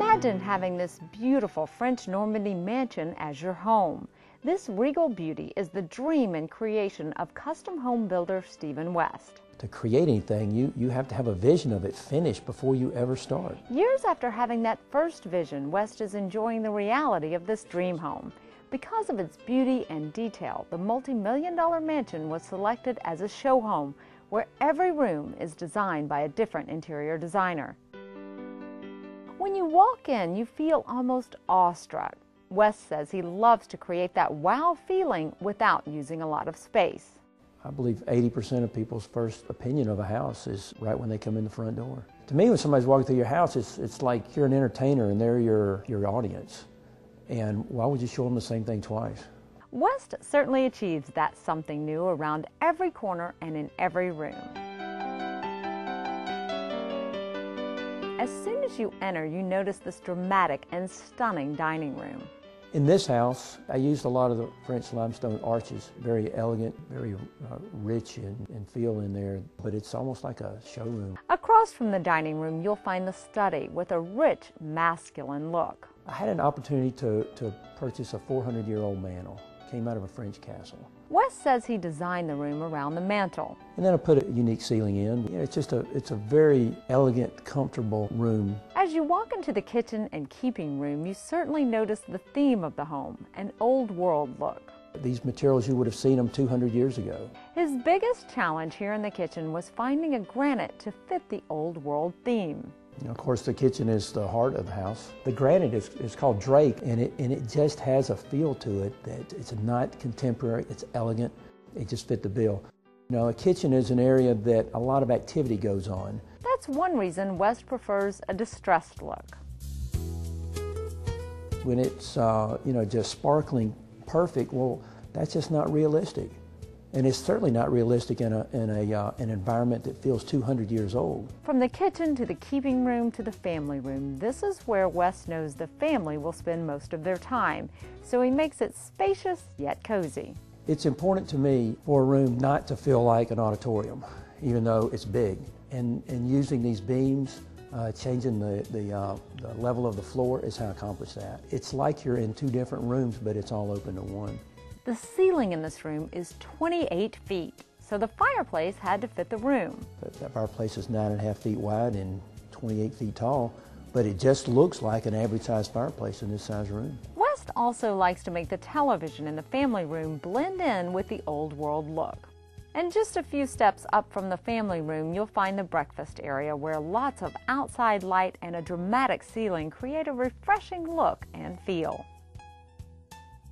Imagine having this beautiful French Normandy mansion as your home. This regal beauty is the dream and creation of custom home builder Stephen West. To create anything, you have to have a vision of it finished before you ever start. Years after having that first vision, West is enjoying the reality of this dream home. Because of its beauty and detail, the multi-million-dollar mansion was selected as a show home where every room is designed by a different interior designer. When you walk in, you feel almost awestruck. West says he loves to create that wow feeling without using a lot of space. I believe 80% of people's first opinion of a house is right when they come in the front door. To me, when somebody's walking through your house, it's like you're an entertainer and they're your audience. And why would you show them the same thing twice? West certainly achieves that something new around every corner and in every room. As soon as you enter, you notice this dramatic and stunning dining room. In this house, I used a lot of the French limestone arches, very elegant, very rich in feel in there, but it's almost like a showroom. Across from the dining room, you'll find the study with a rich, masculine look. I had an opportunity to purchase a 400-year-old mantel. Came out of a French castle. West says he designed the room around the mantel. And then I put a unique ceiling in. It's a very elegant, comfortable room. As you walk into the kitchen and keeping room, you certainly notice the theme of the home, an old world look. These materials, you would have seen them 200 years ago. His biggest challenge here in the kitchen was finding a granite to fit the old world theme. Of course, the kitchen is the heart of the house. The granite is called Drake, and it just has a feel to it that it's not contemporary, it's elegant, it just fit the bill. You know, a kitchen is an area that a lot of activity goes on. That's one reason West prefers a distressed look. When it's just sparkling perfect, well, that's just not realistic. And it's certainly not realistic in an environment that feels 200 years old. From the kitchen to the keeping room to the family room, this is where West knows the family will spend most of their time, so he makes it spacious yet cozy. It's important to me for a room not to feel like an auditorium, even though it's big. And using these beams, changing the level of the floor is how I accomplish that. It's like you're in two different rooms, but it's all open to one. The ceiling in this room is 28 feet, so the fireplace had to fit the room. That fireplace is 9.5 feet wide and 28 feet tall, but it just looks like an average size fireplace in this size room. West also likes to make the television in the family room blend in with the old world look. And just a few steps up from the family room, you'll find the breakfast area where lots of outside light and a dramatic ceiling create a refreshing look and feel.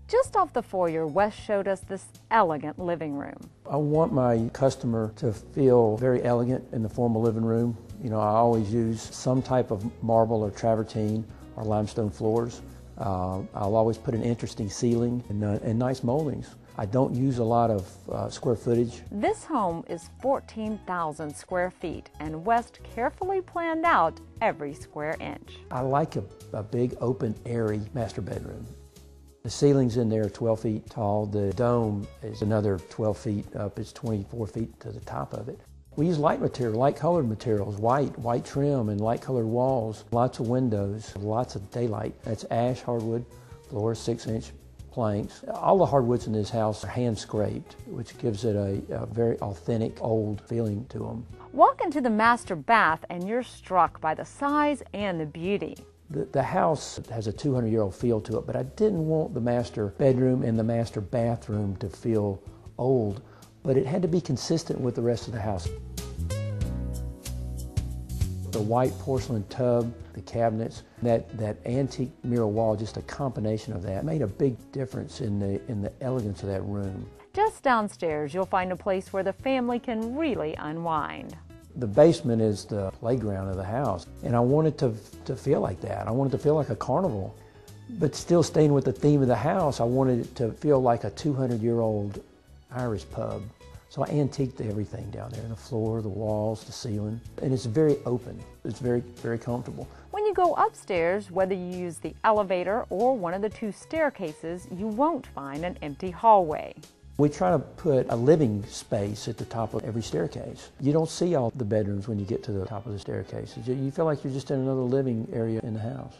Just off the foyer, West showed us this elegant living room. I want my customer to feel very elegant in the formal living room. You know, I always use some type of marble or travertine or limestone floors. I'll always put an interesting ceiling and nice moldings. I don't use a lot of square footage. This home is 14,000 square feet, and West carefully planned out every square inch. I like a big, open, airy master bedroom. The ceilings in there are 12 feet tall. The dome is another 12 feet up. It's 24 feet to the top of it. We use light material, light colored materials, white trim and light colored walls, lots of windows, lots of daylight. That's ash hardwood floors, 6-inch planks. All the hardwoods in this house are hand scraped, which gives it a very authentic, old feeling to them. Walk into the master bath and you're struck by the size and the beauty. The house has a 200-year-old feel to it, but I didn't want the master bedroom and the master bathroom to feel old, but it had to be consistent with the rest of the house. The white porcelain tub, the cabinets, that antique mirror wall, just a combination of that made a big difference in the elegance of that room. Just downstairs, you'll find a place where the family can really unwind. The basement is the playground of the house, and I wanted to feel like that. I wanted to feel like a carnival, but still staying with the theme of the house, I wanted it to feel like a 200-year-old Irish pub. So I antiqued everything down there, the floor, the walls, the ceiling, and it's very open. It's very, very comfortable. When you go upstairs, whether you use the elevator or one of the two staircases, you won't find an empty hallway. We try to put a living space at the top of every staircase. You don't see all the bedrooms when you get to the top of the staircases. You feel like you're just in another living area in the house.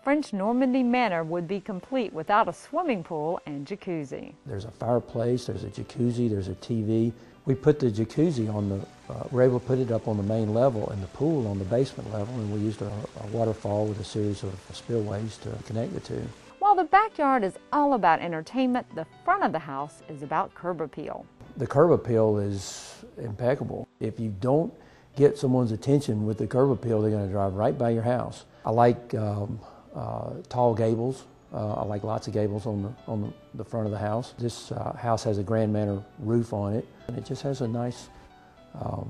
French Normandy Manor would be complete without a swimming pool and jacuzzi. There's a fireplace, there's a jacuzzi, there's a TV. We put the jacuzzi on the, we're able to put it up on the main level and the pool on the basement level, and we used a waterfall with a series of spillways to connect the two. While the backyard is all about entertainment, the front of the house is about curb appeal. The curb appeal is impeccable. If you don't get someone's attention with the curb appeal, they're going to drive right by your house. I like tall gables. I like lots of gables on the front of the house. This house has a Grand Manor roof on it, and it just has a nice, a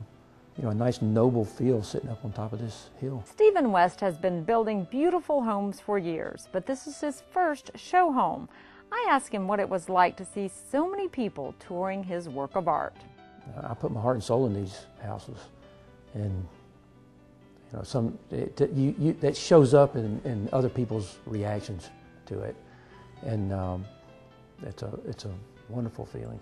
nice noble feel sitting up on top of this hill. Stephen West has been building beautiful homes for years, but this is his first show home. I asked him what it was like to see so many people touring his work of art. I put my heart and soul in these houses, and that shows up in other people's reactions to it, and it's a wonderful feeling.